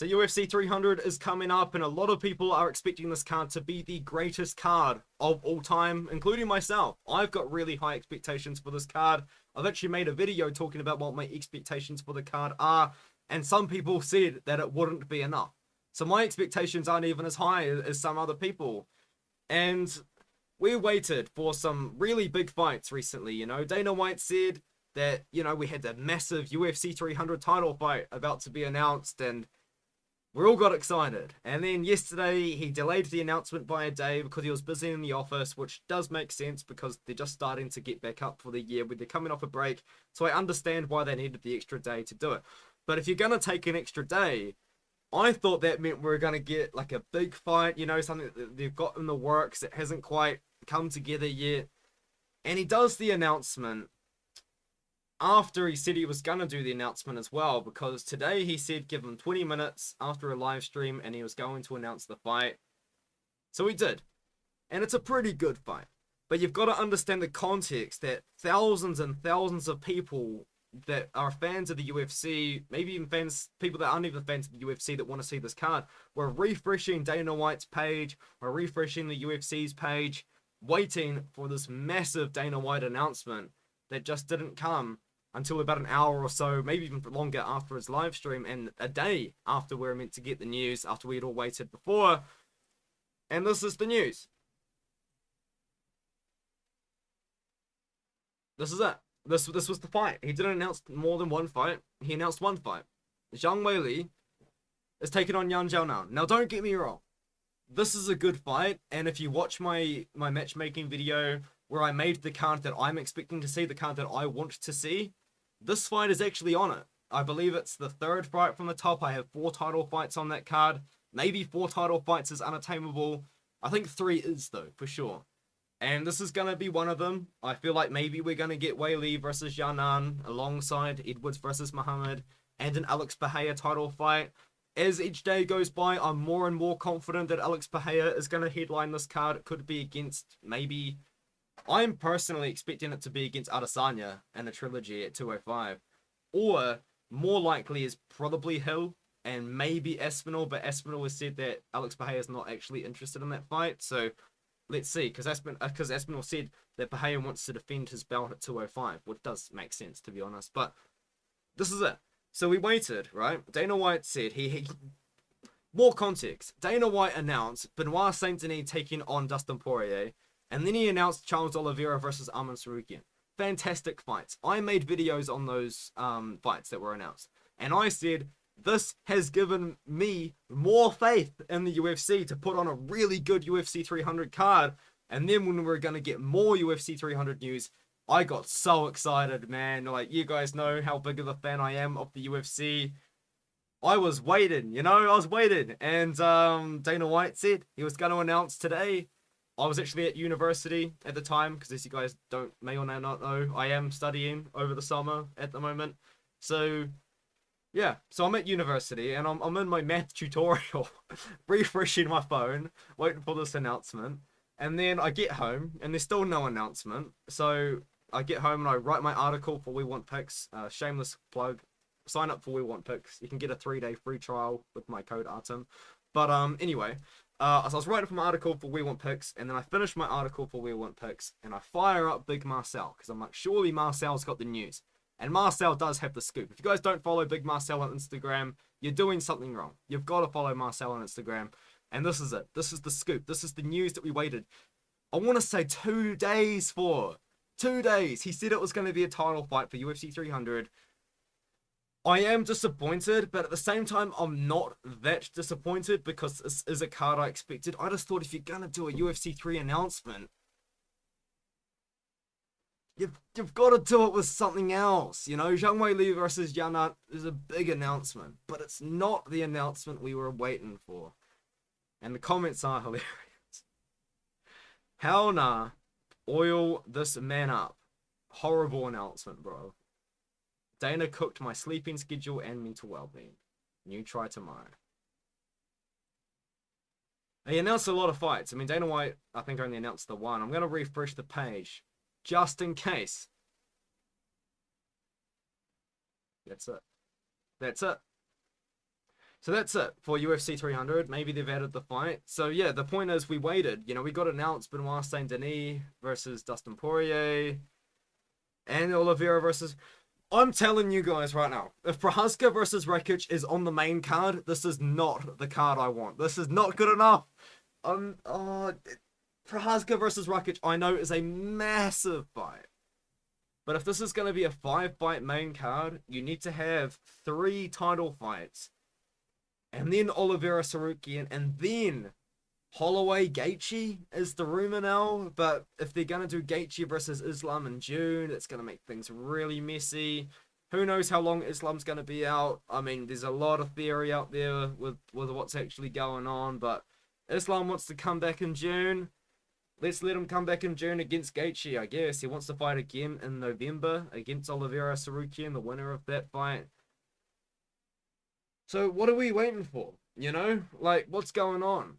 So UFC 300 is coming up, and a lot of people are expecting this card to be the greatest card of all time, including myself. I've got really high expectations for this card. I've actually made a video talking about what my expectations for the card are, and some people said that it wouldn't be enough. So my expectations aren't even as high as some other people. And we waited for some really big fights recently. Dana White said that, we had a massive UFC 300 title fight about to be announced, and we all got excited. And then yesterday, he delayed the announcement by a day because he was busy in the office, which does make sense because they're just starting to get back up for the year when they're coming off a break. So I understand why they needed the extra day to do it. But if you're going to take an extra day, I thought that meant we were going to get like a big fight, something that they've got in the works that hasn't quite come together yet. And he does the announcement after he said he was going to do the announcement as well, because today he said give him 20 minutes after a live stream and he was going to announce the fight. So he did. And it's a pretty good fight. But you've got to understand the context that thousands and thousands of people that are fans of the UFC, maybe even people that aren't even fans of the UFC that want to see this card, were refreshing Dana White's page, or refreshing the UFC's page, waiting for this massive Dana White announcement that just didn't come until about an hour or so, maybe even longer after his live stream, and a day after we were meant to get the news, after we had all waited before. And this is the news. This is it. This was the fight. He didn't announce more than one fight. He announced one fight. Zhang Weili is taking on Yan Xiaonan. Now, don't get me wrong. This is a good fight, and if you watch my matchmaking video where I made the card that I'm expecting to see, the card that I want to see, this fight is actually on it. I believe it's the third fight from the top. I have 4 title fights on that card. Maybe 4 title fights is unattainable. I think 3 is, though, for sure. And this is going to be one of them. I feel like maybe we're going to get Weili versus Xiaonan alongside Edwards versus Muhammad, and an Alex Pereira title fight. As each day goes by, I'm more and more confident that Alex Pereira is going to headline this card. It could be against maybe... I'm personally expecting it to be against Adesanya in a trilogy at 205. Or, more likely, is probably Hill and maybe Espinal, but Espinal has said that Alex Pereira is not actually interested in that fight, so let's see, because Espinal said that Pereira wants to defend his belt at 205, which does make sense, to be honest, but this is it. So we waited, right? Dana White said more context. Dana White announced Benoit Saint-Denis taking on Dustin Poirier, and then he announced Charles Oliveira versus Arman Tsarukyan. Fantastic fights. I made videos on those fights that were announced, and I said this has given me more faith in the UFC to put on a really good UFC 300 card. And then when we were going to get more UFC 300 news, I got so excited, man. Like, you guys know how big of a fan I am of the UFC. I was waiting, I was waiting. And Dana White said he was going to announce today. I was actually at university at the time, because as you guys may or may not know, I am studying over the summer at the moment. So, yeah, so I'm at university, and I'm in my math tutorial, refreshing my phone, waiting for this announcement. And then I get home, and there's still no announcement. So I get home, and I write my article for We Want Picks. Shameless plug. Sign up for We Want Picks. You can get a 3-day free trial with my code ARTEM. But anyway, so I was writing for my article for We Want Picks, and then I finished my article for We Want Picks, and I fire up Big Marcel, because I'm like, surely Marcel's got the news. And Marcel does have the scoop. If you guys don't follow Big Marcel on Instagram, you're doing something wrong. You've got to follow Marcel on Instagram. And this is it. This is the scoop. This is the news that we waited, I want to say 2 days for. 2 days. He said it was going to be a title fight for UFC 300. I am disappointed, but at the same time, I'm not that disappointed, because this is a card I expected. I just thought if you're going to do a UFC 3 announcement, You've got to do it with something else. Zhang Weili versus Yanat is a big announcement, but it's not the announcement we were waiting for. And the comments are hilarious. Hell nah. Oil this man up. Horrible announcement, bro. Dana cooked my sleeping schedule and mental well-being. New try tomorrow. He announced a lot of fights. I mean, Dana White, I think, only announced the one. I'm going to refresh the page, just in case. That's it. That's it. So that's it for UFC 300. Maybe they've added the fight. So yeah, the point is we waited. You know, we got announced Benoit Saint Denis versus Dustin Poirier, and Oliveira versus. I'm telling you guys right now, if Prohaska versus Rakic is on the main card, this is not the card I want. This is not good enough. Prohaska versus Rakic, I know is a massive fight. But if this is going to be a 5-fight main card, you need to have 3 title fights. And then Oliveira Sarukian, and then Holloway Gaethje is the rumor now. But if they're going to do Gaethje versus Islam in June, it's going to make things really messy. Who knows how long Islam's going to be out. I mean, there's a lot of theory out there with what's actually going on. But Islam wants to come back in June. Let's let him come back in June against Gaethje, I guess. He wants to fight again in November against Oliveira Sarukian, the winner of that fight. So what are we waiting for? You know? Like, what's going on?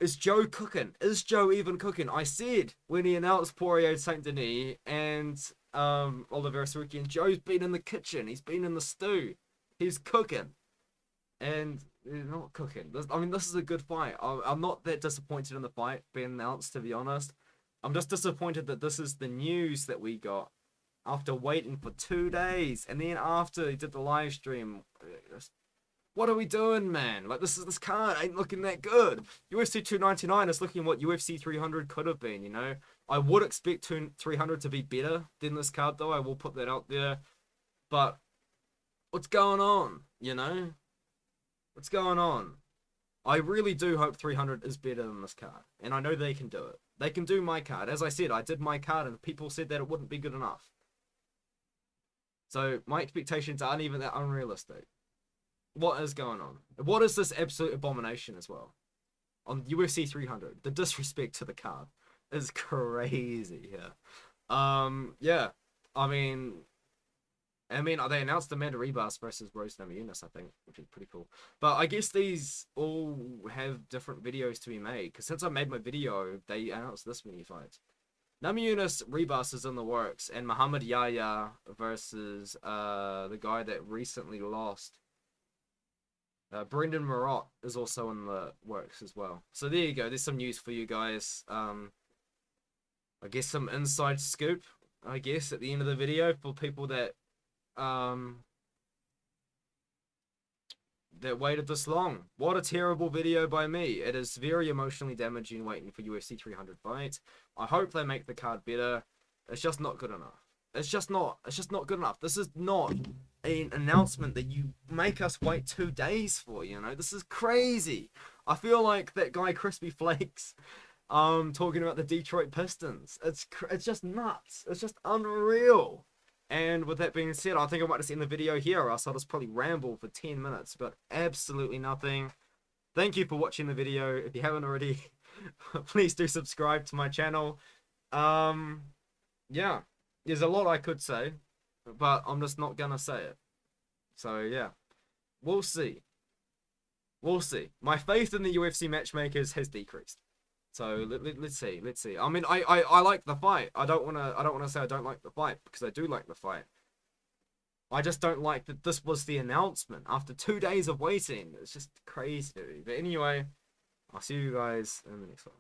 Is Joe cooking? Is Joe even cooking? I said when he announced Poirier Saint Denis and Oliveira Sarukian, Joe's been in the kitchen. He's been in the stew. He's cooking. And they're not cooking. This is a good fight. I'm not that disappointed in the fight being announced, to be honest. I'm just disappointed that this is the news that we got after waiting for 2 days. And then after he did the live stream, what are we doing, man? Like, this card ain't looking that good. UFC 299 is looking what UFC 300 could have been, you know? I would expect 300 to be better than this card, though. I will put that out there. But what's going on, you know? What's going on? I really do hope 300 is better than this card. And I know they can do it. They can do my card. As I said, I did my card and people said that it wouldn't be good enough. So my expectations aren't even that unrealistic. What is going on? What is this absolute abomination as well? On UFC 300, the disrespect to the card is crazy here. Yeah. I mean, they announced Amanda Ribas versus Rose Namajunas, I think, which is pretty cool. But I guess these all have different videos to be made, because since I made my video, they announced this many fights. Namajunas Ribas is in the works, and Muhammad Yahya versus the guy that recently lost. Brendan Marotte is also in the works as well. So there you go. There's some news for you guys. I guess some inside scoop, I guess, at the end of the video for people that that waited this long. What a terrible video by me. It is very emotionally damaging waiting for UFC 300 fights. I hope they make the card better. It's just not good enough. It's just not good enough. This is not an announcement that you make us wait 2 days for, you know? This is crazy. I feel like that guy Crispy Flakes talking about the Detroit Pistons. It's just nuts. It's just unreal. And with that being said, I think I might just end the video here, or else I'll just probably ramble for 10 minutes, but absolutely nothing. Thank you for watching the video. If you haven't already, please do subscribe to my channel. Yeah, there's a lot I could say, but I'm just not gonna say it. So yeah, we'll see. We'll see. My faith in the UFC matchmakers has decreased. So let's see. I mean, I like the fight. I don't wanna say I don't like the fight, because I do like the fight. I just don't like that this was the announcement after 2 days of waiting. It's just crazy. But anyway, I'll see you guys in the next one.